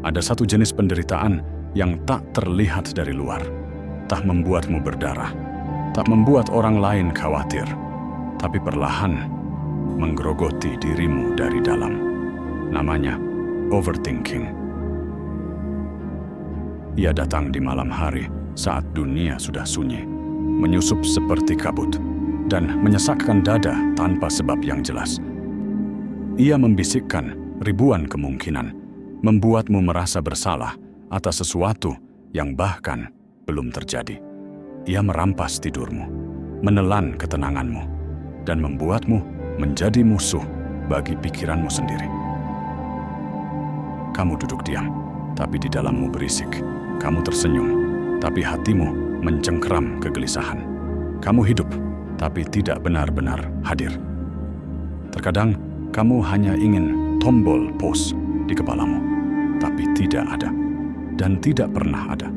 Ada satu jenis penderitaan yang tak terlihat dari luar, tak membuatmu berdarah, tak membuat orang lain khawatir, tapi perlahan menggerogoti dirimu dari dalam. Namanya overthinking. Ia datang di malam hari saat dunia sudah sunyi, menyusup seperti kabut, dan menyesakkan dada tanpa sebab yang jelas. Ia membisikkan ribuan kemungkinan, membuatmu merasa bersalah atas sesuatu yang bahkan belum terjadi. Ia merampas tidurmu, menelan ketenanganmu, dan membuatmu menjadi musuh bagi pikiranmu sendiri. Kamu duduk diam, tapi di dalammu berisik. Kamu tersenyum, tapi hatimu mencengkeram kegelisahan. Kamu hidup, tapi tidak benar-benar hadir. Terkadang kamu hanya ingin tombol pause di kepalamu, tapi tidak ada, dan tidak pernah ada.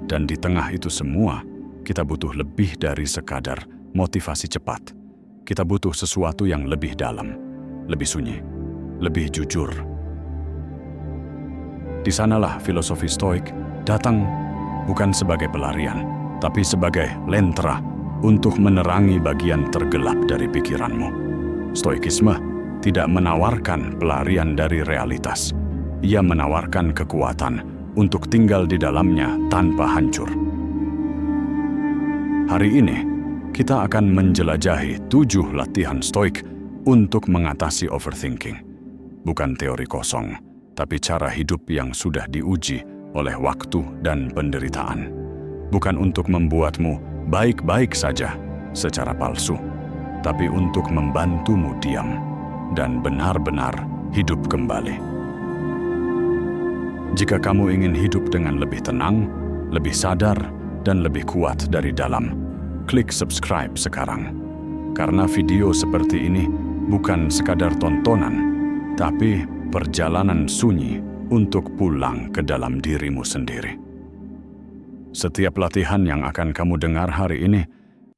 Dan di tengah itu semua, kita butuh lebih dari sekadar motivasi cepat. Kita butuh sesuatu yang lebih dalam, lebih sunyi, lebih jujur. Di sanalah filosofi Stoik datang bukan sebagai pelarian, tapi sebagai lentera untuk menerangi bagian tergelap dari pikiranmu. Stoikisme tidak menawarkan pelarian dari realitas. Ia menawarkan kekuatan untuk tinggal di dalamnya tanpa hancur. Hari ini, kita akan menjelajahi 7 latihan Stoik untuk mengatasi overthinking. Bukan teori kosong, tapi cara hidup yang sudah diuji oleh waktu dan penderitaan. Bukan untuk membuatmu baik-baik saja secara palsu, tapi untuk membantumu diam dan benar-benar hidup kembali. Jika kamu ingin hidup dengan lebih tenang, lebih sadar, dan lebih kuat dari dalam, klik subscribe sekarang. Karena video seperti ini bukan sekadar tontonan, tapi perjalanan sunyi untuk pulang ke dalam dirimu sendiri. Setiap latihan yang akan kamu dengar hari ini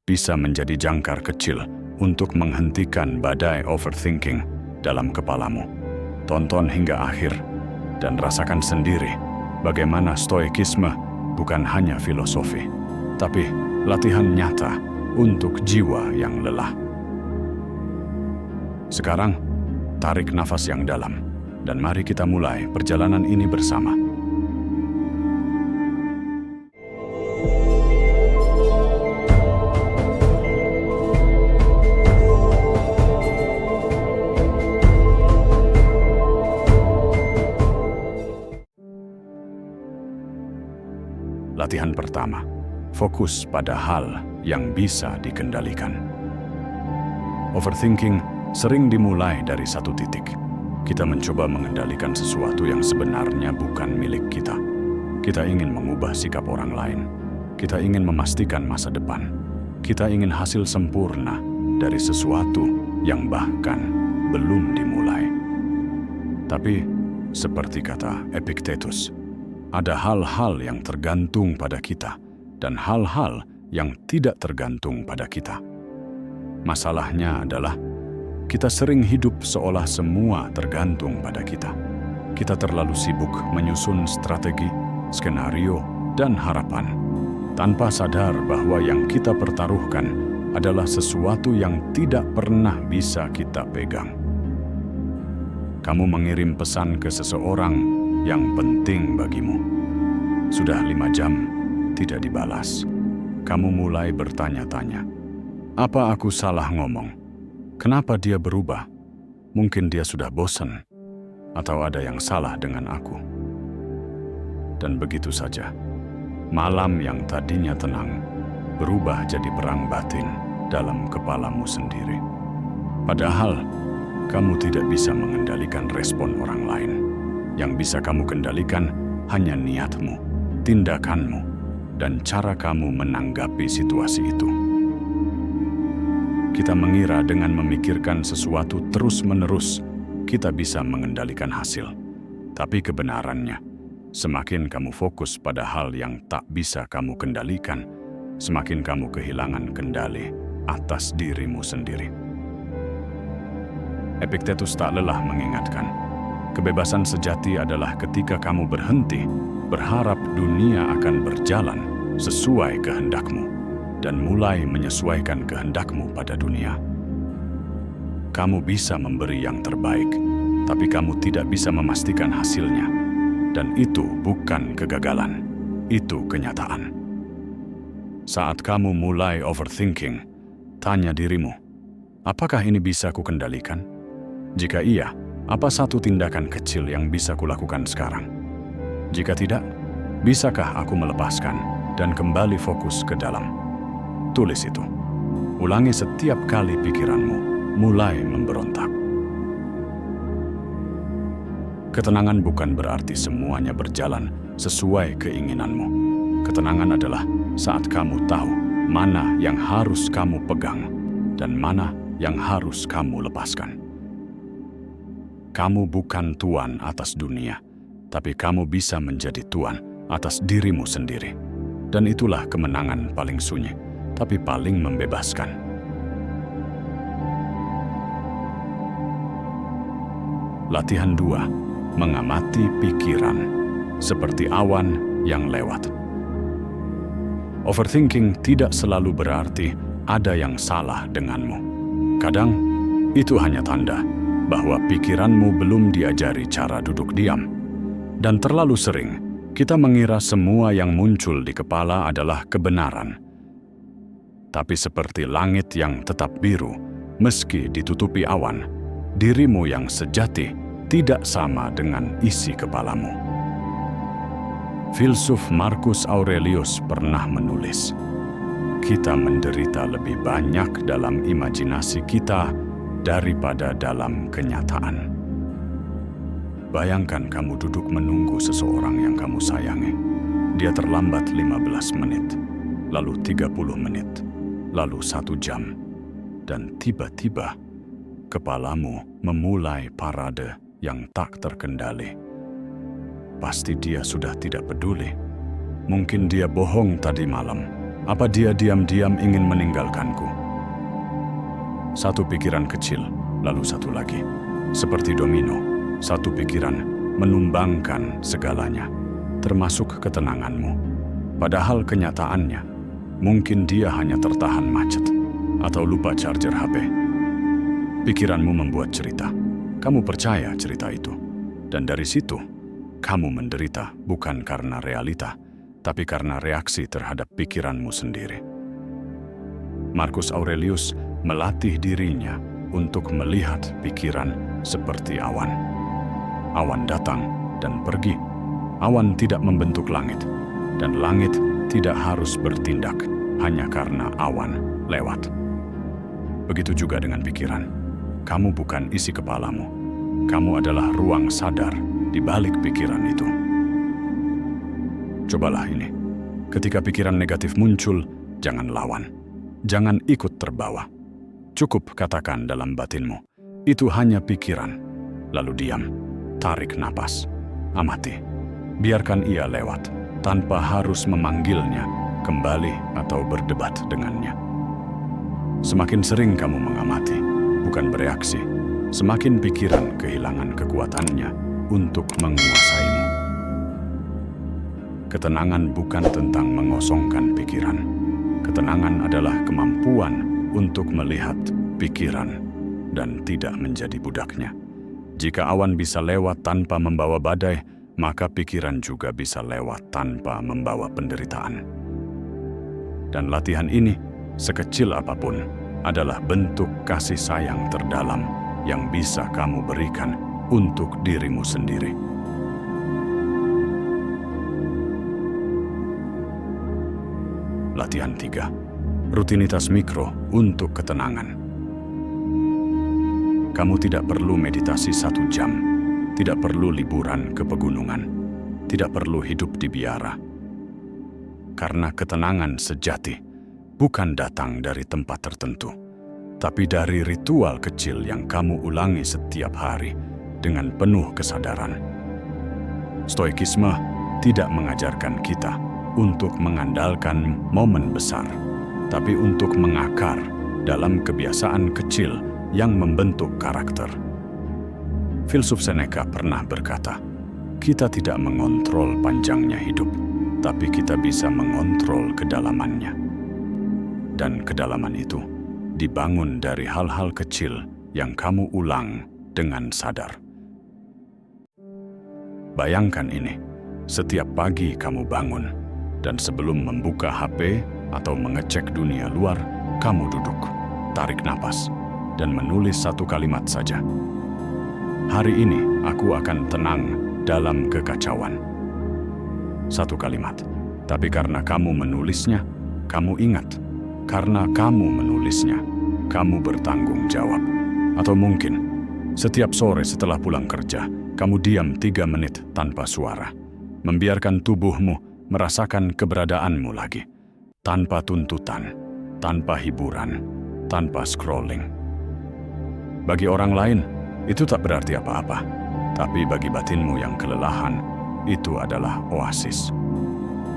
bisa menjadi jangkar kecil untuk menghentikan badai overthinking dalam kepalamu. Tonton hingga akhir dan rasakan sendiri bagaimana stoikisme bukan hanya filosofi, tapi latihan nyata untuk jiwa yang lelah. Sekarang, tarik nafas yang dalam, dan mari kita mulai perjalanan ini bersama. Latihan pertama, fokus pada hal yang bisa dikendalikan. Overthinking sering dimulai dari satu titik. Kita mencoba mengendalikan sesuatu yang sebenarnya bukan milik kita. Kita ingin mengubah sikap orang lain. Kita ingin memastikan masa depan. Kita ingin hasil sempurna dari sesuatu yang bahkan belum dimulai. Tapi, seperti kata Epictetus, ada hal-hal yang tergantung pada kita dan hal-hal yang tidak tergantung pada kita. Masalahnya adalah kita sering hidup seolah semua tergantung pada kita. Kita terlalu sibuk menyusun strategi, skenario, dan harapan, tanpa sadar bahwa yang kita pertaruhkan adalah sesuatu yang tidak pernah bisa kita pegang. Kamu mengirim pesan ke seseorang yang penting bagimu. Sudah 5 jam tidak dibalas. Kamu mulai bertanya-tanya, apa aku salah ngomong? Kenapa dia berubah? Mungkin dia sudah bosan, atau ada yang salah dengan aku. Dan begitu saja, malam yang tadinya tenang berubah jadi perang batin dalam kepalamu sendiri. Padahal, kamu tidak bisa mengendalikan respon orang lain. Yang bisa kamu kendalikan hanya niatmu, tindakanmu, dan cara kamu menanggapi situasi itu. Kita mengira dengan memikirkan sesuatu terus-menerus, kita bisa mengendalikan hasil. Tapi kebenarannya, semakin kamu fokus pada hal yang tak bisa kamu kendalikan, semakin kamu kehilangan kendali atas dirimu sendiri. Epictetus tak lelah mengingatkan, Kebebasan sejati adalah ketika kamu berhenti berharap dunia akan berjalan sesuai kehendakmu dan mulai menyesuaikan kehendakmu pada dunia. Kamu bisa memberi yang terbaik, tapi kamu tidak bisa memastikan hasilnya. Dan itu bukan kegagalan, itu kenyataan. Saat kamu mulai overthinking, tanya dirimu, apakah ini bisa kukendalikan? Jika iya, apa satu tindakan kecil yang bisa kulakukan sekarang? Jika tidak, bisakah aku melepaskan dan kembali fokus ke dalam? Tulis itu. Ulangi setiap kali pikiranmu mulai memberontak. Ketenangan bukan berarti semuanya berjalan sesuai keinginanmu. Ketenangan adalah saat kamu tahu mana yang harus kamu pegang dan mana yang harus kamu lepaskan. Kamu bukan tuan atas dunia, tapi kamu bisa menjadi tuan atas dirimu sendiri. Dan itulah kemenangan paling sunyi, tapi paling membebaskan. Latihan 2. Mengamati pikiran seperti awan yang lewat. Overthinking tidak selalu berarti ada yang salah denganmu. Kadang, itu hanya tanda bahwa pikiranmu belum diajari cara duduk diam. Dan terlalu sering, kita mengira semua yang muncul di kepala adalah kebenaran. Tapi seperti langit yang tetap biru, meski ditutupi awan, dirimu yang sejati tidak sama dengan isi kepalamu. Filsuf Marcus Aurelius pernah menulis, kita menderita lebih banyak dalam imajinasi kita daripada dalam kenyataan. Bayangkan kamu duduk menunggu seseorang yang kamu sayangi. Dia terlambat 15 menit, lalu 30 menit, lalu 1 jam. Dan tiba-tiba, kepalamu memulai parade yang tak terkendali. Pasti dia sudah tidak peduli. Mungkin dia bohong tadi malam. Apa dia diam-diam ingin meninggalkanku? Satu pikiran kecil, lalu satu lagi. Seperti domino, satu pikiran menumbangkan segalanya, termasuk ketenanganmu. Padahal kenyataannya, mungkin dia hanya tertahan macet atau lupa charger HP. Pikiranmu membuat cerita. Kamu percaya cerita itu. Dan dari situ, kamu menderita bukan karena realita, tapi karena reaksi terhadap pikiranmu sendiri. Marcus Aurelius melatih dirinya untuk melihat pikiran seperti awan. Awan datang dan pergi. Awan tidak membentuk langit, dan langit tidak harus bertindak hanya karena awan lewat. Begitu juga dengan pikiran. Kamu bukan isi kepalamu. Kamu adalah ruang sadar di balik pikiran itu. Cobalah ini. Ketika pikiran negatif muncul, jangan lawan. Jangan ikut terbawa. Cukup katakan dalam batinmu, itu hanya pikiran. Lalu diam, tarik napas, amati. Biarkan ia lewat, tanpa harus memanggilnya kembali atau berdebat dengannya. Semakin sering kamu mengamati, bukan bereaksi, semakin pikiran kehilangan kekuatannya untuk menguasaimu. Ketenangan bukan tentang mengosongkan pikiran. Ketenangan adalah kemampuan untuk melihat pikiran dan tidak menjadi budaknya. Jika awan bisa lewat tanpa membawa badai, maka pikiran juga bisa lewat tanpa membawa penderitaan. Dan latihan ini, sekecil apapun, adalah bentuk kasih sayang terdalam yang bisa kamu berikan untuk dirimu sendiri. Latihan 3. Rutinitas mikro untuk ketenangan. Kamu tidak perlu meditasi 1 jam, tidak perlu liburan ke pegunungan, tidak perlu hidup di biara. Karena ketenangan sejati bukan datang dari tempat tertentu, tapi dari ritual kecil yang kamu ulangi setiap hari dengan penuh kesadaran. Stoikisme tidak mengajarkan kita untuk mengandalkan momen besar, tapi untuk mengakar dalam kebiasaan kecil yang membentuk karakter. Filsuf Seneca pernah berkata, kita tidak mengontrol panjangnya hidup, tapi kita bisa mengontrol kedalamannya. Dan kedalaman itu dibangun dari hal-hal kecil yang kamu ulang dengan sadar. Bayangkan ini, setiap pagi kamu bangun, dan sebelum membuka HP atau mengecek dunia luar, kamu duduk, tarik napas, dan menulis satu kalimat saja. Hari ini aku akan tenang dalam kekacauan. Satu kalimat, tapi karena kamu menulisnya, kamu ingat. Karena kamu menulisnya, kamu bertanggung jawab. Atau mungkin, setiap sore setelah pulang kerja, kamu diam 3 menit tanpa suara. Membiarkan tubuhmu merasakan keberadaanmu lagi. Tanpa tuntutan, tanpa hiburan, tanpa scrolling. Bagi orang lain, itu tak berarti apa-apa. Tapi bagi batinmu yang kelelahan, itu adalah oasis.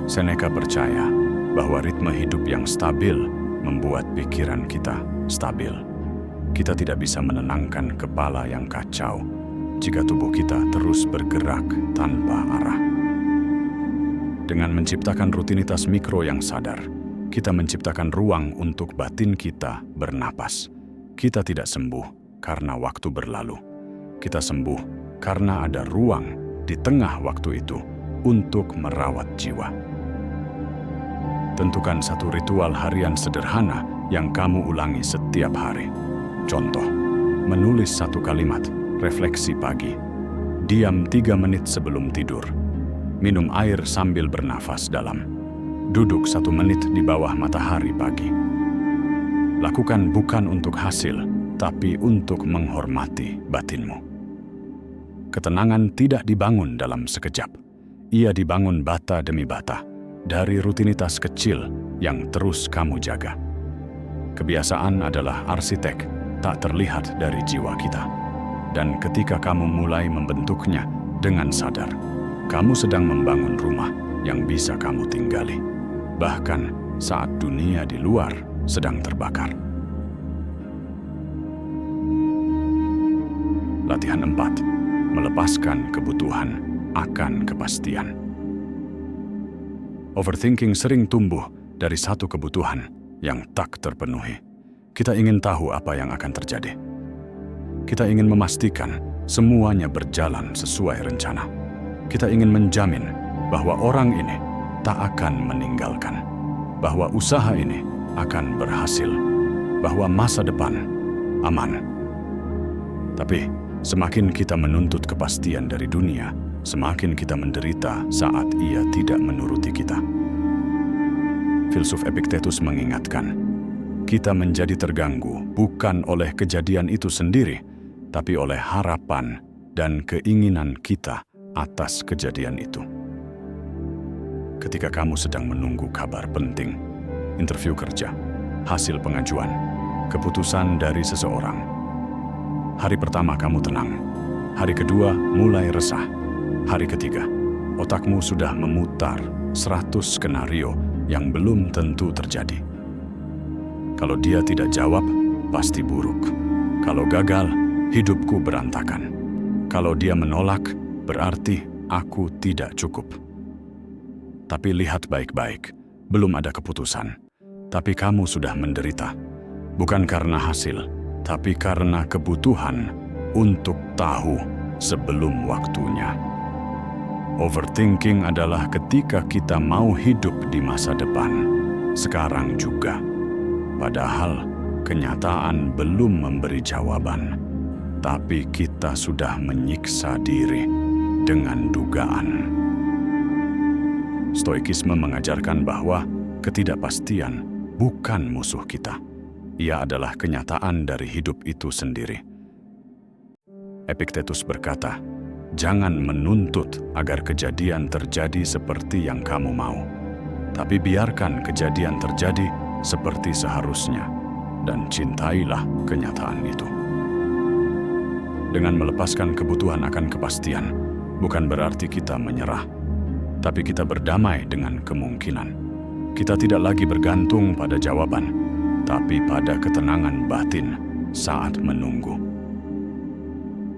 Seneca percaya bahwa ritme hidup yang stabil membuat pikiran kita stabil. Kita tidak bisa menenangkan kepala yang kacau jika tubuh kita terus bergerak tanpa arah. Dengan menciptakan rutinitas mikro yang sadar, kita menciptakan ruang untuk batin kita bernapas. Kita tidak sembuh karena waktu berlalu. Kita sembuh karena ada ruang di tengah waktu itu untuk merawat jiwa. Tentukan satu ritual harian sederhana yang kamu ulangi setiap hari. Contoh, menulis satu kalimat, refleksi pagi. Diam 3 menit sebelum tidur. Minum air sambil bernafas dalam. Duduk 1 menit di bawah matahari pagi. Lakukan bukan untuk hasil, tapi untuk menghormati batinmu. Ketenangan tidak dibangun dalam sekejap. Ia dibangun bata demi bata, dari rutinitas kecil yang terus kamu jaga. Kebiasaan adalah arsitek tak terlihat dari jiwa kita. Dan ketika kamu mulai membentuknya dengan sadar, kamu sedang membangun rumah yang bisa kamu tinggali. Bahkan saat dunia di luar sedang terbakar. Latihan 4. Melepaskan kebutuhan akan kepastian. Overthinking sering tumbuh dari satu kebutuhan yang tak terpenuhi. Kita ingin tahu apa yang akan terjadi. Kita ingin memastikan semuanya berjalan sesuai rencana. Kita ingin menjamin bahwa orang ini tak akan meninggalkan, bahwa usaha ini akan berhasil, bahwa masa depan aman. Tapi semakin kita menuntut kepastian dari dunia, semakin kita menderita saat ia tidak menuruti kita. Filsuf Epictetus mengingatkan, kita menjadi terganggu bukan oleh kejadian itu sendiri, tapi oleh harapan dan keinginan kita atas kejadian itu. Ketika kamu sedang menunggu kabar penting, interview kerja, hasil pengajuan, keputusan dari seseorang, hari pertama kamu tenang, hari kedua mulai resah, hari ketiga otakmu sudah memutar 100 skenario yang belum tentu terjadi. Kalau dia tidak jawab, pasti buruk. Kalau gagal, hidupku berantakan. Kalau dia menolak, berarti aku tidak cukup. Tapi lihat baik-baik, belum ada keputusan. Tapi kamu sudah menderita. Bukan karena hasil, tapi karena kebutuhan untuk tahu sebelum waktunya. Overthinking adalah ketika kita mau hidup di masa depan, sekarang juga. Padahal kenyataan belum memberi jawaban, tapi kita sudah menyiksa diri dengan dugaan. Stoikisme mengajarkan bahwa ketidakpastian bukan musuh kita. Ia adalah kenyataan dari hidup itu sendiri. Epictetus berkata, jangan menuntut agar kejadian terjadi seperti yang kamu mau, tapi biarkan kejadian terjadi seperti seharusnya, dan cintailah kenyataan itu. Dengan melepaskan kebutuhan akan kepastian, bukan berarti kita menyerah, tapi kita berdamai dengan kemungkinan. Kita tidak lagi bergantung pada jawaban, tapi pada ketenangan batin saat menunggu.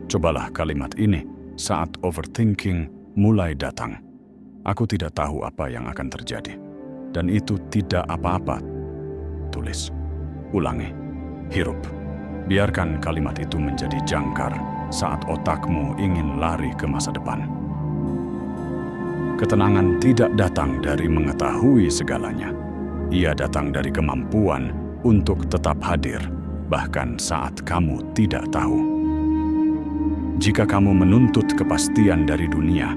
Cobalah kalimat ini saat overthinking mulai datang. Aku tidak tahu apa yang akan terjadi. Dan itu tidak apa-apa. Tulis. Ulangi. Hirup. Biarkan kalimat itu menjadi jangkar saat otakmu ingin lari ke masa depan. Ketenangan tidak datang dari mengetahui segalanya. Ia datang dari kemampuan untuk tetap hadir, bahkan saat kamu tidak tahu. Jika kamu menuntut kepastian dari dunia,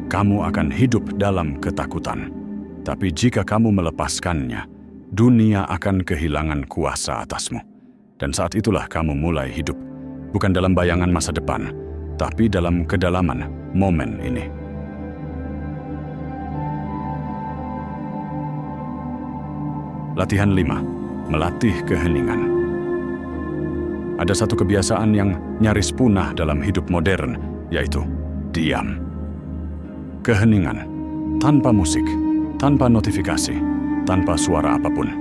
kamu akan hidup dalam ketakutan. Tapi jika kamu melepaskannya, dunia akan kehilangan kuasa atasmu. Dan saat itulah kamu mulai hidup, bukan dalam bayangan masa depan, tapi dalam kedalaman momen ini. Latihan 5. Melatih keheningan. Ada satu kebiasaan yang nyaris punah dalam hidup modern, yaitu diam. Keheningan, tanpa musik, tanpa notifikasi, tanpa suara apapun,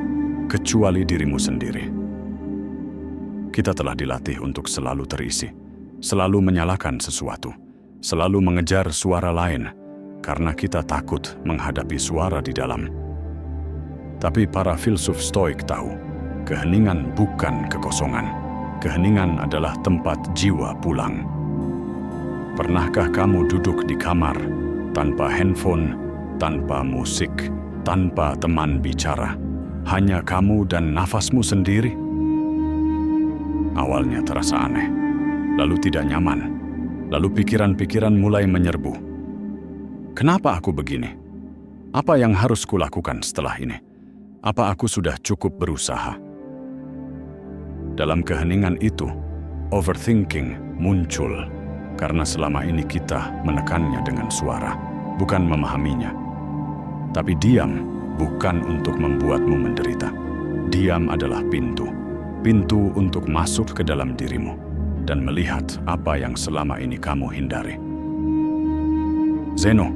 kecuali dirimu sendiri. Kita telah dilatih untuk selalu terisi, selalu menyalakan sesuatu, selalu mengejar suara lain, karena kita takut menghadapi suara di dalam. Tapi para filsuf Stoik tahu, keheningan bukan kekosongan. Keheningan adalah tempat jiwa pulang. Pernahkah kamu duduk di kamar, tanpa handphone, tanpa musik, tanpa teman bicara, hanya kamu dan nafasmu sendiri? Awalnya terasa aneh, lalu tidak nyaman, lalu pikiran-pikiran mulai menyerbu. Kenapa aku begini? Apa yang harus kulakukan setelah ini? Apa aku sudah cukup berusaha? Dalam keheningan itu, overthinking muncul karena selama ini kita menekannya dengan suara, bukan memahaminya. Tapi diam bukan untuk membuatmu menderita. Diam adalah pintu untuk masuk ke dalam dirimu dan melihat apa yang selama ini kamu hindari. Zeno,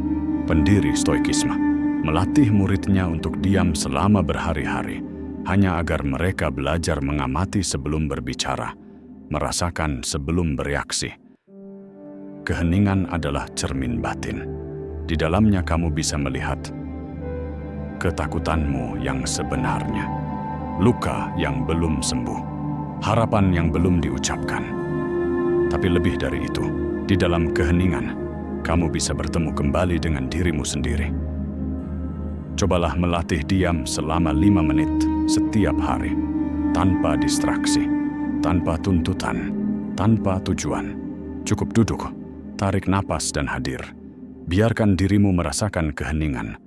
pendiri Stoikisme, melatih muridnya untuk diam selama berhari-hari, hanya agar mereka belajar mengamati sebelum berbicara, merasakan sebelum bereaksi. Keheningan adalah cermin batin. Di dalamnya kamu bisa melihat ketakutanmu yang sebenarnya, luka yang belum sembuh, harapan yang belum diucapkan. Tapi lebih dari itu, di dalam keheningan, kamu bisa bertemu kembali dengan dirimu sendiri. Cobalah melatih diam selama 5 menit setiap hari, tanpa distraksi, tanpa tuntutan, tanpa tujuan. Cukup duduk, tarik napas dan hadir. Biarkan dirimu merasakan keheningan,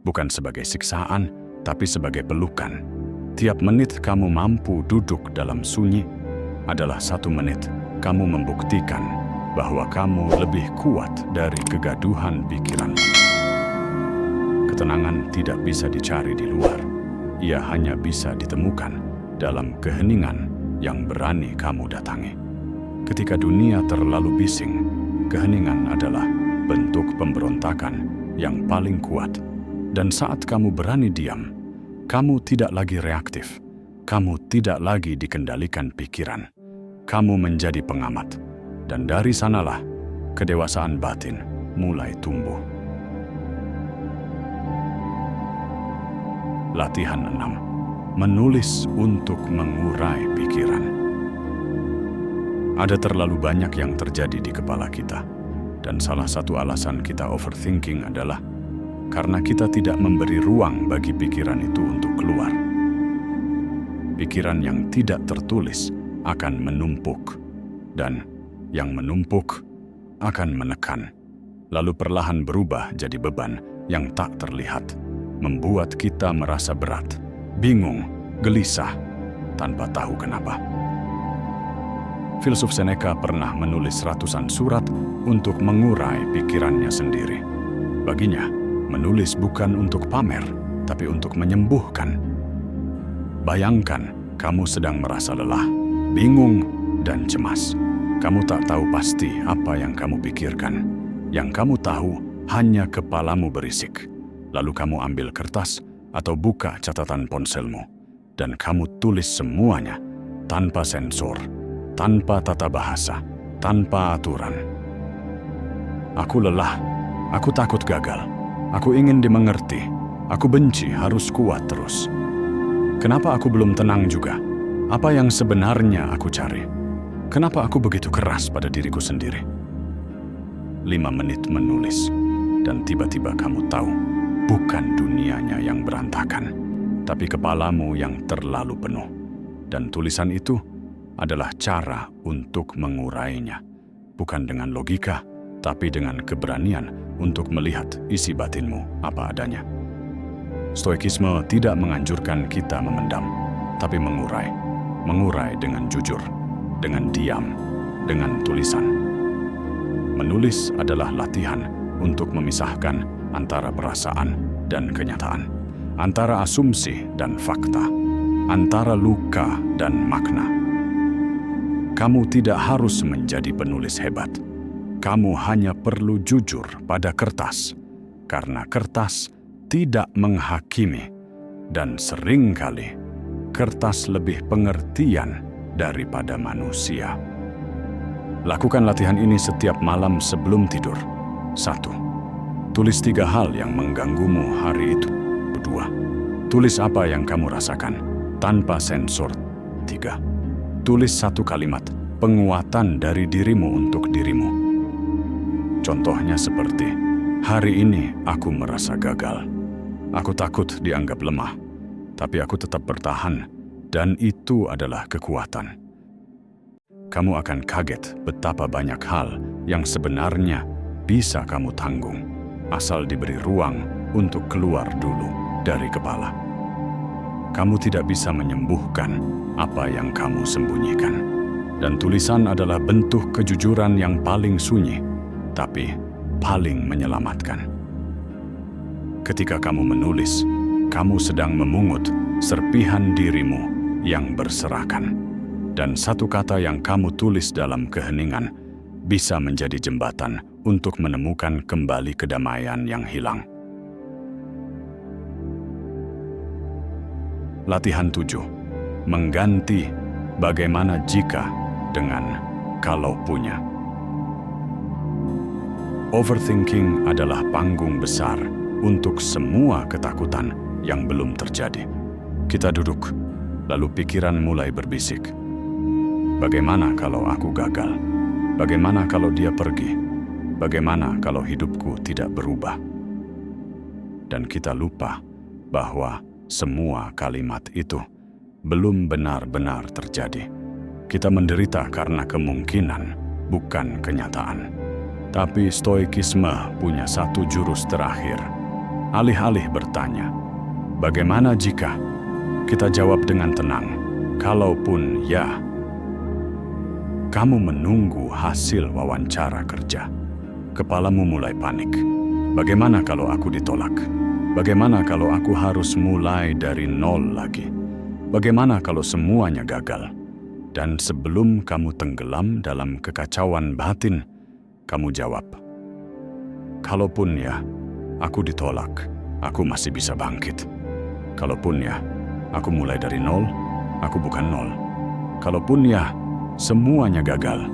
bukan sebagai siksaan, tapi sebagai pelukan. Tiap menit kamu mampu duduk dalam sunyi adalah 1 menit kamu membuktikan bahwa kamu lebih kuat dari kegaduhan pikiran. Ketenangan tidak bisa dicari di luar. Ia hanya bisa ditemukan dalam keheningan yang berani kamu datangi. Ketika dunia terlalu bising, keheningan adalah bentuk pemberontakan yang paling kuat. Dan saat kamu berani diam, kamu tidak lagi reaktif. Kamu tidak lagi dikendalikan pikiran. Kamu menjadi pengamat. Dan dari sanalah kedewasaan batin mulai tumbuh. Latihan 6. Menulis untuk mengurai pikiran. Ada terlalu banyak yang terjadi di kepala kita. Dan salah satu alasan kita overthinking adalah karena kita tidak memberi ruang bagi pikiran itu untuk keluar. Pikiran yang tidak tertulis akan menumpuk, dan yang menumpuk akan menekan, lalu perlahan berubah jadi beban yang tak terlihat, membuat kita merasa berat, bingung, gelisah, tanpa tahu kenapa. Filsuf Seneca pernah menulis ratusan surat untuk mengurai pikirannya sendiri. Baginya, menulis bukan untuk pamer, tapi untuk menyembuhkan. Bayangkan, kamu sedang merasa lelah, bingung, dan cemas. Kamu tak tahu pasti apa yang kamu pikirkan. Yang kamu tahu hanya kepalamu berisik. Lalu kamu ambil kertas atau buka catatan ponselmu, dan kamu tulis semuanya tanpa sensor, tanpa tata bahasa, tanpa aturan. Aku lelah, aku takut gagal, aku ingin dimengerti, aku benci harus kuat terus. Kenapa aku belum tenang juga? Apa yang sebenarnya aku cari? Kenapa aku begitu keras pada diriku sendiri? 5 menit menulis, dan tiba-tiba kamu tahu, bukan dunianya yang berantakan, tapi kepalamu yang terlalu penuh. Dan tulisan itu adalah cara untuk mengurainya, bukan dengan logika, tapi dengan keberanian untuk melihat isi batinmu apa adanya. Stoikisme tidak menganjurkan kita memendam, tapi mengurai dengan jujur, dengan diam, dengan tulisan. Menulis adalah latihan untuk memisahkan antara perasaan dan kenyataan, antara asumsi dan fakta, antara luka dan makna. Kamu tidak harus menjadi penulis hebat. Kamu hanya perlu jujur pada kertas, karena kertas tidak menghakimi, dan seringkali kertas lebih pengertian daripada manusia. Lakukan latihan ini setiap malam sebelum tidur. 1. Tulis 3 hal yang mengganggumu hari itu. 2. Tulis apa yang kamu rasakan tanpa sensor. 3. Tulis 1 kalimat penguatan dari dirimu untuk dirimu. Contohnya seperti, hari ini aku merasa gagal. Aku takut dianggap lemah, tapi aku tetap bertahan, dan itu adalah kekuatan. Kamu akan kaget betapa banyak hal yang sebenarnya bisa kamu tanggung, asal diberi ruang untuk keluar dulu dari kepala. Kamu tidak bisa menyembuhkan apa yang kamu sembunyikan. Dan tulisan adalah bentuk kejujuran yang paling sunyi, tapi paling menyelamatkan. Ketika kamu menulis, kamu sedang memungut serpihan dirimu yang berserakan. Dan satu kata yang kamu tulis dalam keheningan bisa menjadi jembatan untuk menemukan kembali kedamaian yang hilang. Latihan 7. Mengganti bagaimana jika dengan kalau punya. Overthinking adalah panggung besar untuk semua ketakutan yang belum terjadi. Kita duduk, lalu pikiran mulai berbisik. Bagaimana kalau aku gagal? Bagaimana kalau dia pergi? Bagaimana kalau hidupku tidak berubah? Dan kita lupa bahwa semua kalimat itu belum benar-benar terjadi. Kita menderita karena kemungkinan, bukan kenyataan. Tapi stoikisme punya satu jurus terakhir. Alih-alih bertanya, bagaimana jika? Kita jawab dengan tenang, kalaupun ya. Kamu menunggu hasil wawancara kerja. Kepalamu mulai panik. Bagaimana kalau aku ditolak? Bagaimana kalau aku harus mulai dari nol lagi? Bagaimana kalau semuanya gagal? Dan sebelum kamu tenggelam dalam kekacauan batin, kamu jawab, kalaupun ya, aku ditolak, aku masih bisa bangkit. Kalaupun ya, aku mulai dari nol, aku bukan nol. Kalaupun ya, semuanya gagal,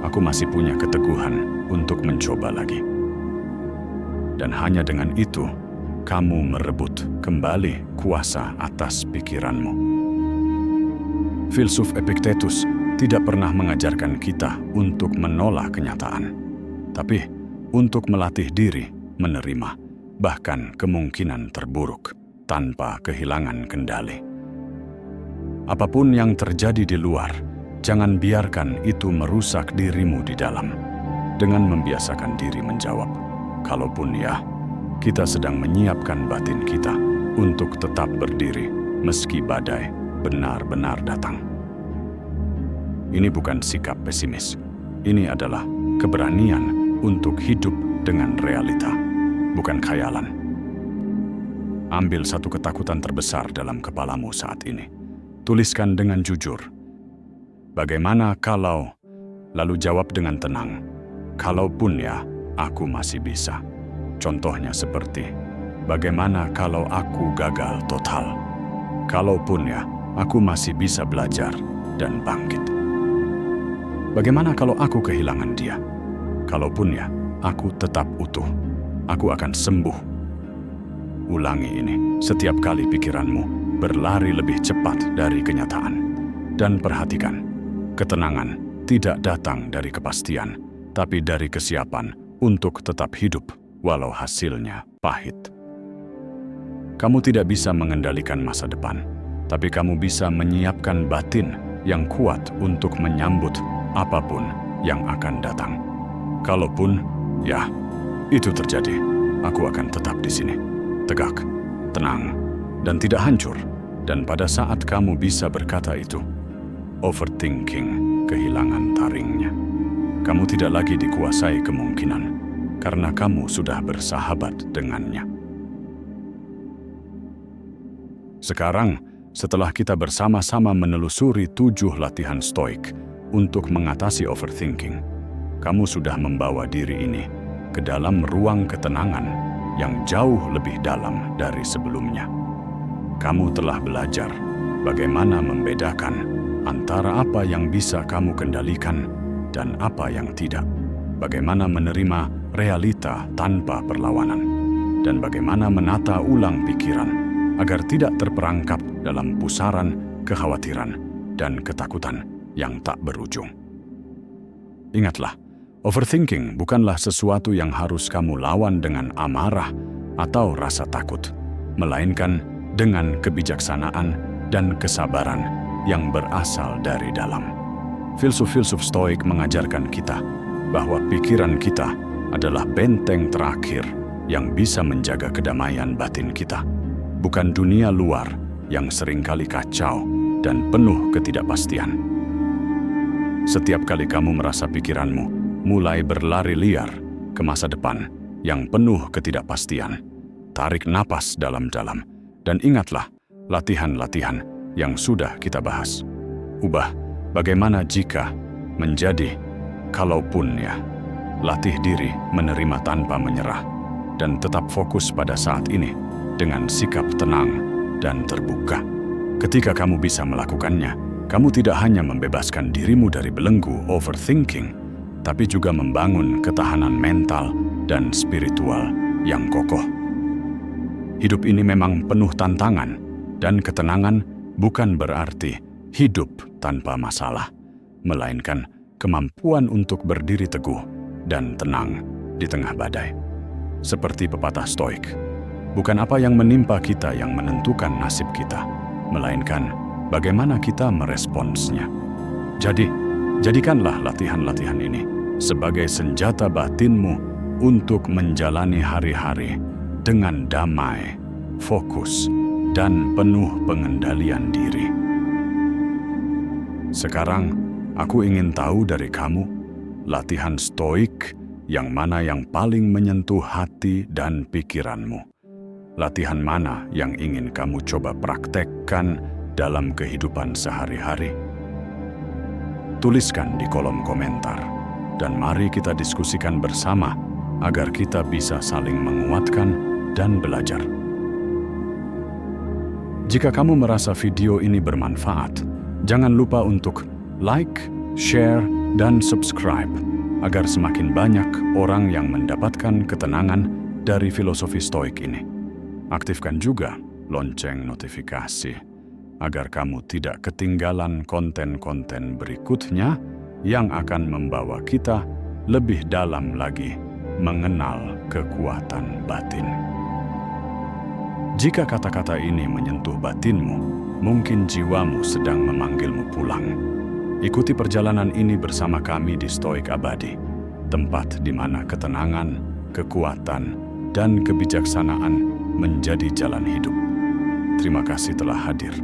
aku masih punya keteguhan untuk mencoba lagi. Dan hanya dengan itu, kamu merebut kembali kuasa atas pikiranmu. Filsuf Epictetus tidak pernah mengajarkan kita untuk menolak kenyataan, tapi untuk melatih diri menerima bahkan kemungkinan terburuk tanpa kehilangan kendali. Apapun yang terjadi di luar, jangan biarkan itu merusak dirimu di dalam. Dengan membiasakan diri menjawab, kalaupun ya, kita sedang menyiapkan batin kita untuk tetap berdiri meski badai benar-benar datang. Ini bukan sikap pesimis. Ini adalah keberanian untuk hidup dengan realita, bukan khayalan. Ambil satu ketakutan terbesar dalam kepalamu saat ini. Tuliskan dengan jujur. Bagaimana kalau, lalu jawab dengan tenang, kalaupun ya, aku masih bisa. Contohnya seperti, bagaimana kalau aku gagal total? Kalaupun ya, aku masih bisa belajar dan bangkit. Bagaimana kalau aku kehilangan dia? Kalaupun ya, aku tetap utuh. Aku akan sembuh. Ulangi ini setiap kali pikiranmu berlari lebih cepat dari kenyataan. Dan perhatikan, ketenangan tidak datang dari kepastian, tapi dari kesiapan untuk tetap hidup walau hasilnya pahit. Kamu tidak bisa mengendalikan masa depan, tapi kamu bisa menyiapkan batin yang kuat untuk menyambut apapun yang akan datang. Kalaupun, ya, itu terjadi, aku akan tetap di sini, tegak, tenang, dan tidak hancur. Dan pada saat kamu bisa berkata itu, overthinking kehilangan taringnya. Kamu tidak lagi dikuasai kemungkinan, karena kamu sudah bersahabat dengannya. Sekarang, setelah kita bersama-sama menelusuri 7 latihan stoik untuk mengatasi overthinking, kamu sudah membawa diri ini ke dalam ruang ketenangan yang jauh lebih dalam dari sebelumnya. Kamu telah belajar bagaimana membedakan antara apa yang bisa kamu kendalikan dan apa yang tidak. Bagaimana menerima realita tanpa perlawanan. Dan bagaimana menata ulang pikiran agar tidak terperangkap dalam pusaran kekhawatiran dan ketakutan yang tak berujung. Ingatlah, overthinking bukanlah sesuatu yang harus kamu lawan dengan amarah atau rasa takut, melainkan dengan kebijaksanaan dan kesabaran yang berasal dari dalam. Filsuf-filsuf Stoik mengajarkan kita bahwa pikiran kita adalah benteng terakhir yang bisa menjaga kedamaian batin kita, bukan dunia luar yang seringkali kacau dan penuh ketidakpastian. Setiap kali kamu merasa pikiranmu mulai berlari liar ke masa depan yang penuh ketidakpastian, tarik napas dalam-dalam dan ingatlah latihan-latihan yang sudah kita bahas. Ubah bagaimana jika menjadi kalaupun ya. Latih diri menerima tanpa menyerah dan tetap fokus pada saat ini dengan sikap tenang dan terbuka. Ketika kamu bisa melakukannya, kamu tidak hanya membebaskan dirimu dari belenggu overthinking, tapi juga membangun ketahanan mental dan spiritual yang kokoh. Hidup ini memang penuh tantangan, dan ketenangan bukan berarti hidup tanpa masalah, melainkan kemampuan untuk berdiri teguh dan tenang di tengah badai. Seperti pepatah Stoik, bukan apa yang menimpa kita yang menentukan nasib kita, melainkan bagaimana kita meresponsnya. Jadi, jadikanlah latihan-latihan ini sebagai senjata batinmu untuk menjalani hari-hari dengan damai, fokus, dan penuh pengendalian diri. Sekarang, aku ingin tahu dari kamu, latihan Stoik yang mana yang paling menyentuh hati dan pikiranmu? Latihan mana yang ingin kamu coba praktekkan dalam kehidupan sehari-hari? Tuliskan di kolom komentar, dan mari kita diskusikan bersama agar kita bisa saling menguatkan dan belajar. Jika kamu merasa video ini bermanfaat, jangan lupa untuk like, share, dan subscribe agar semakin banyak orang yang mendapatkan ketenangan dari filosofi Stoik ini. Aktifkan juga lonceng notifikasi agar kamu tidak ketinggalan konten-konten berikutnya yang akan membawa kita lebih dalam lagi mengenal kekuatan batin. Jika kata-kata ini menyentuh batinmu, mungkin jiwamu sedang memanggilmu pulang. Ikuti perjalanan ini bersama kami di Stoik Abadi, tempat di mana ketenangan, kekuatan, dan kebijaksanaan menjadi jalan hidup. Terima kasih telah hadir.